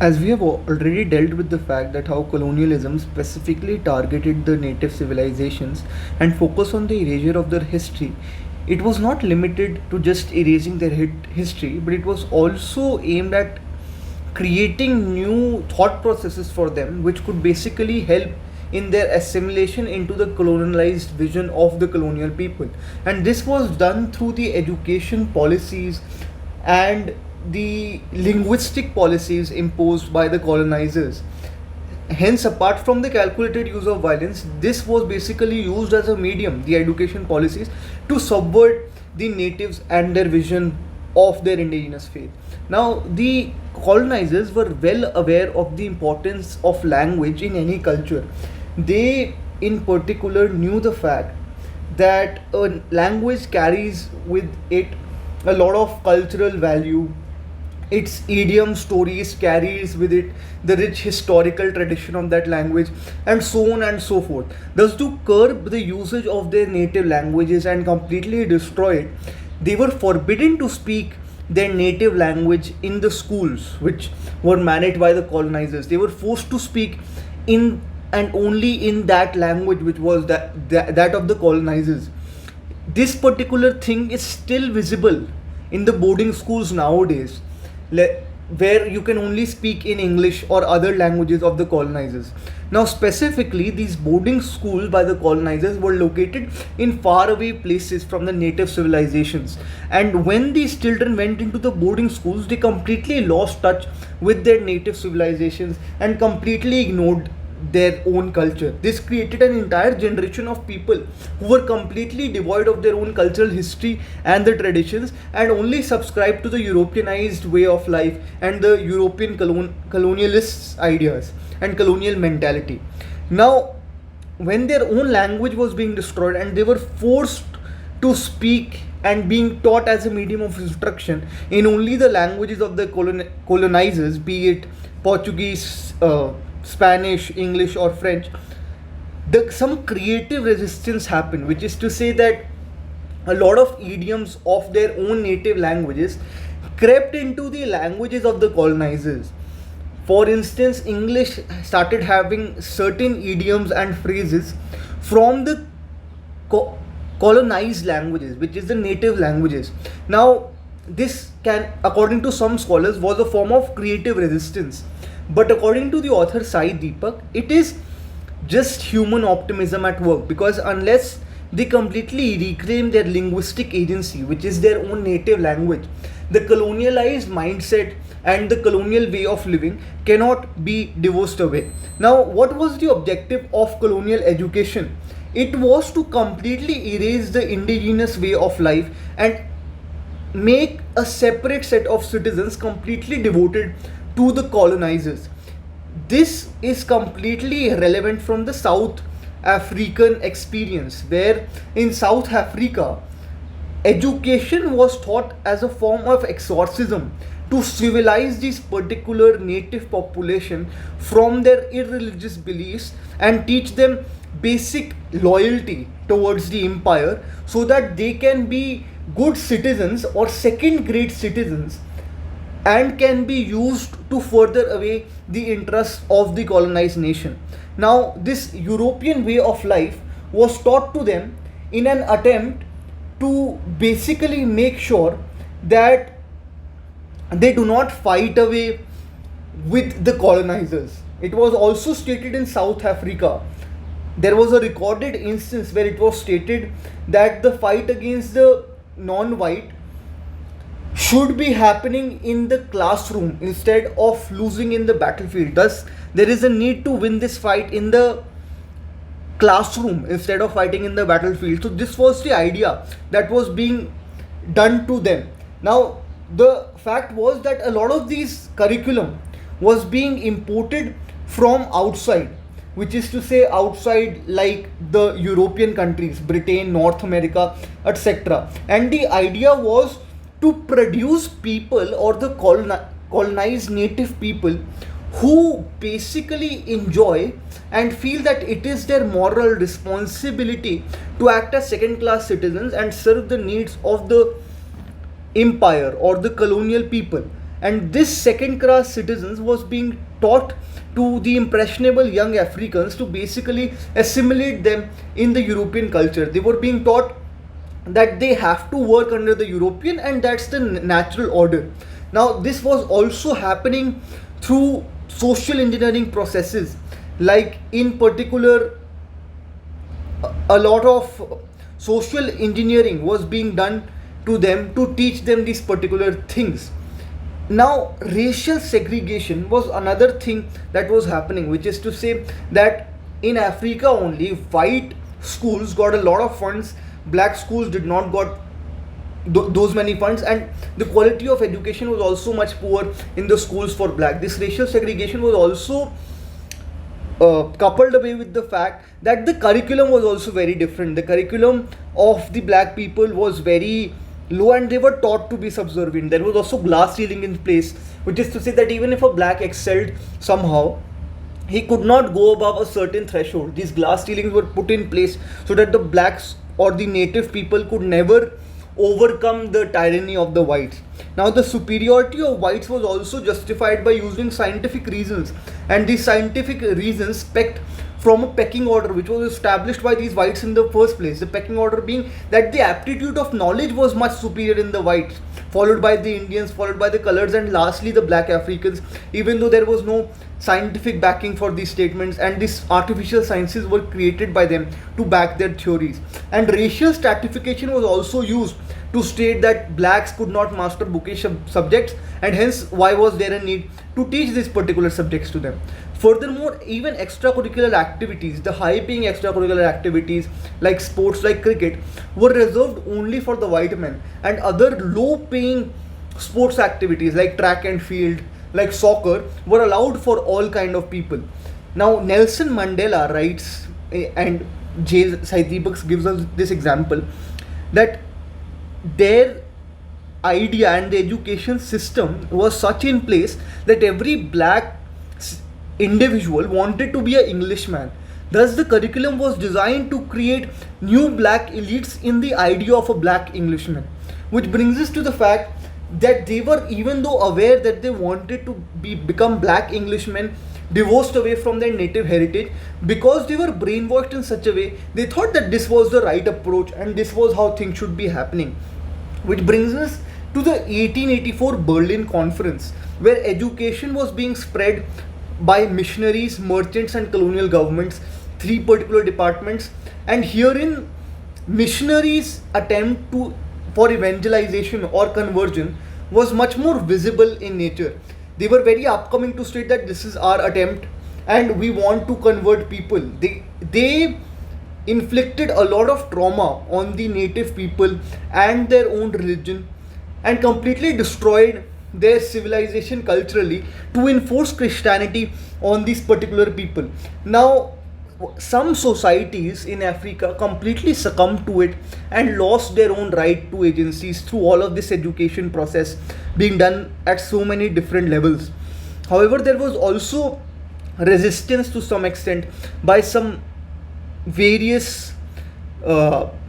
As we have already dealt with the fact that how colonialism specifically targeted the native civilizations and focused on the erasure of their history, it was not limited to just erasing their history, but it was also aimed at creating new thought processes for them, which could basically help in their assimilation into the colonialized vision of the colonial people. And this was done through the education policies and the linguistic policies imposed by the colonizers. Hence, apart from the calculated use of violence, this was basically used as a medium, the education policies, to subvert the natives and their vision of their indigenous faith. Now, the colonizers were well aware of the importance of language in any culture. They, in particular, knew the fact that a language carries with it a lot of cultural value. Its idiom stories carries with it the rich historical tradition of that language, and so on and so forth. Thus, to curb the usage of their native languages and completely destroy it, they were forbidden to speak their native language in the schools which were managed by the colonizers. They were forced to speak in and only in that language which was that of the colonizers. This particular thing is still visible in the boarding schools nowadays, where you can only speak in English or other languages of the colonizers. Now, specifically, these boarding schools by the colonizers were located in faraway places from the native civilizations. And when these children went into the boarding schools, they completely lost touch with their native civilizations and completely ignored their own culture. This created an entire generation of people who were completely devoid of their own cultural history and the traditions, and only subscribed to the Europeanized way of life and the European colonialists' ideas and colonial mentality. Now, when their own language was being destroyed and they were forced to speak and being taught as a medium of instruction in only the languages of the colonizers, be it Portuguese, Spanish, English, or French, some creative resistance happened, which is to say that a lot of idioms of their own native languages crept into the languages of the colonizers. For instance, English started having certain idioms and phrases from the colonized languages, which is the native languages. Now, this can, according to some scholars, was a form of creative resistance. But according to the author Sai Deepak, it is just human optimism at work, because unless they completely reclaim their linguistic agency, which is their own native language, the colonialized mindset and the colonial way of living cannot be divorced away. Now, what was the objective of colonial education? It was to completely erase the indigenous way of life and make a separate set of citizens completely devoted to the colonizers. This is completely irrelevant from the South African experience, where in South Africa, education was taught as a form of exorcism to civilize this particular native population from their irreligious beliefs and teach them basic loyalty towards the empire, so that they can be good citizens or second grade citizens and can be used to further away the interests of the colonized nation. Now, this European way of life was taught to them in an attempt to basically make sure that they do not fight away with the colonizers. It was also stated in South Africa. There was a recorded instance where it was stated that the fight against the non white should be happening in the classroom instead of losing in the battlefield. Thus, there is a need to win this fight in the classroom instead of fighting in the battlefield. So, this was the idea that was being done to them. Now, the fact was that a lot of these curriculum was being imported from outside, which is to say outside like the European countries, Britain, North America, etc. And the idea was to produce people, or the colonized native people, who basically enjoy and feel that it is their moral responsibility to act as second class citizens and serve the needs of the empire or the colonial people. and this second class citizens was being taught to the impressionable young Africans to basically assimilate them in the European culture. They were being taught that they have to work under the European, and that's the natural order. Now, this was also happening through social engineering processes, like in particular, a lot of social engineering was being done to them to teach them these particular things. Now, racial segregation was another thing that was happening, which is to say that in Africa only, white schools got a lot of funds, black schools did not got those many funds, and the quality of education was also much poor in the schools for black. This racial segregation was also coupled away with the fact that the curriculum was also very different. The curriculum of the black people was very low, and they were taught to be subservient. There was also glass ceiling in place, which is to say that even if a black excelled somehow, he could not go above a certain threshold. These glass ceilings were put in place so that the blacks or the native people could never overcome the tyranny of the whites. Now, the superiority of whites was also justified by using scientific reasons, and these scientific reasons specked from a pecking order which was established by these whites in the first place. The pecking order being that the aptitude of knowledge was much superior in the whites, followed by the Indians, followed by the colors, and lastly the black Africans, even though there was no scientific backing for these statements, and these artificial sciences were created by them to back their theories. And racial stratification was also used to state that blacks could not master bookish subjects, and hence why was there a need to teach these particular subjects to them. Furthermore, even extracurricular activities, the high paying extracurricular activities like sports, like cricket, were reserved only for the white men, and other low paying sports activities like track and field, like soccer, were allowed for all kind of people. Now, Nelson Mandela writes, and Deepak gives us this example, that their idea and the education system was such in place that every black individual wanted to be an Englishman. Thus, the curriculum was designed to create new black elites in the idea of a black Englishman, which brings us to the fact that they were, even though aware that they wanted to become black Englishmen, divorced away from their native heritage, because they were brainwashed in such a way, they thought that this was the right approach and this was how things should be happening. Which brings us to the 1884 Berlin Conference, where education was being spread by missionaries, merchants, and colonial governments, three particular departments. And herein, missionaries' attempt for evangelization or conversion was much more visible in nature. They were very upcoming to state that this is our attempt and we want to convert people. They inflicted a lot of trauma on the native people and their own religion, and completely destroyed their civilization culturally to enforce Christianity on these particular people. Now, some societies in Africa completely succumbed to it and lost their own right to agencies through all of this education process being done at so many different levels. However, there was also resistance to some extent by some various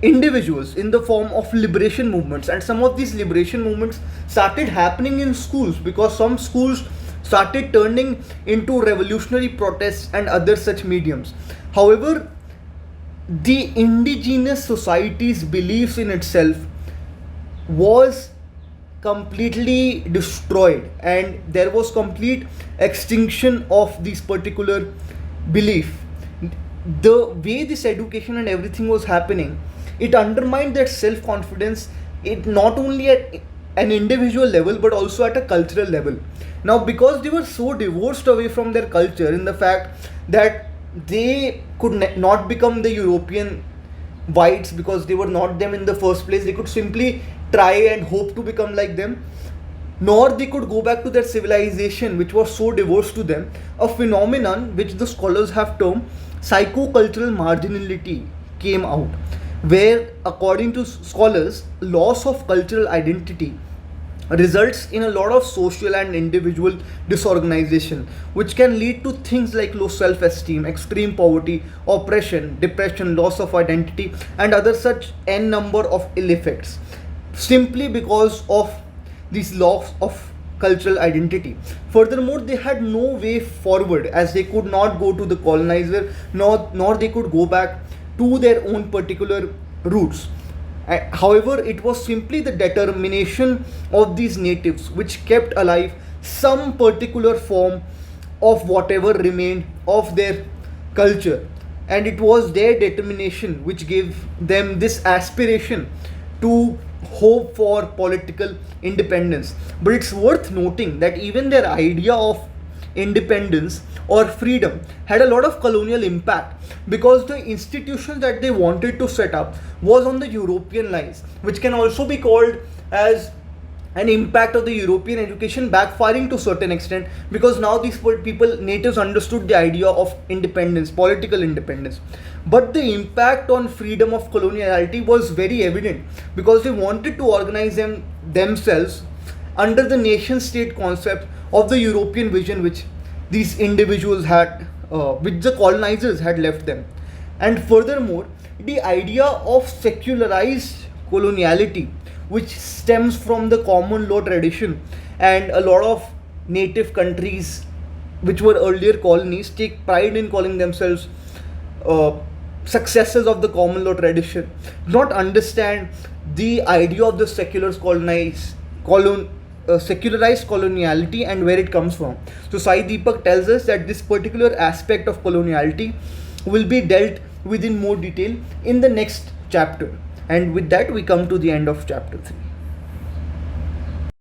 individuals in the form of liberation movements, and some of these liberation movements started happening in schools because some schools started turning into revolutionary protests and other such mediums. However, the indigenous society's beliefs in itself was completely destroyed, and there was complete extinction of this particular belief. The way this education and everything was happening, it undermined their self-confidence, it not only at an individual level but also at a cultural level. Now, because they were so divorced away from their culture, in the fact that they could not become the European whites because they were not them in the first place, they could simply try and hope to become like them, nor they could go back to their civilization which was so divorced to them. A phenomenon which the scholars have termed psychocultural marginality came out, where according to scholars, loss of cultural identity results in a lot of social and individual disorganization, which can lead to things like low self-esteem, extreme poverty, oppression, depression, loss of identity, and other such n number of ill effects, simply because of this loss of cultural identity. Furthermore, they had no way forward, as they could not go to the colonizer, nor they could go back to their own particular roots. However, it was simply the determination of these natives which kept alive some particular form of whatever remained of their culture, and it was their determination which gave them this aspiration to hope for political independence. But it's worth noting that even their idea of independence or freedom had a lot of colonial impact, because the institution that they wanted to set up was on the European lines, which can also be called as an impact of the European education backfiring to certain extent, because now these people, natives, understood the idea of independence, political independence. But the impact on freedom of coloniality was very evident, because they wanted to organize themselves under the nation state concept of the European vision which these individuals had, which the colonizers had left them. And furthermore, the idea of secularized coloniality, which stems from the common law tradition, and a lot of native countries which were earlier colonies take pride in calling themselves uh, successors of the common law tradition, do not understand the idea of the secularized coloniality and where it comes from. So Sai Deepak tells us that this particular aspect of coloniality will be dealt with in more detail in the next chapter. And with that, we come to the end of chapter 3.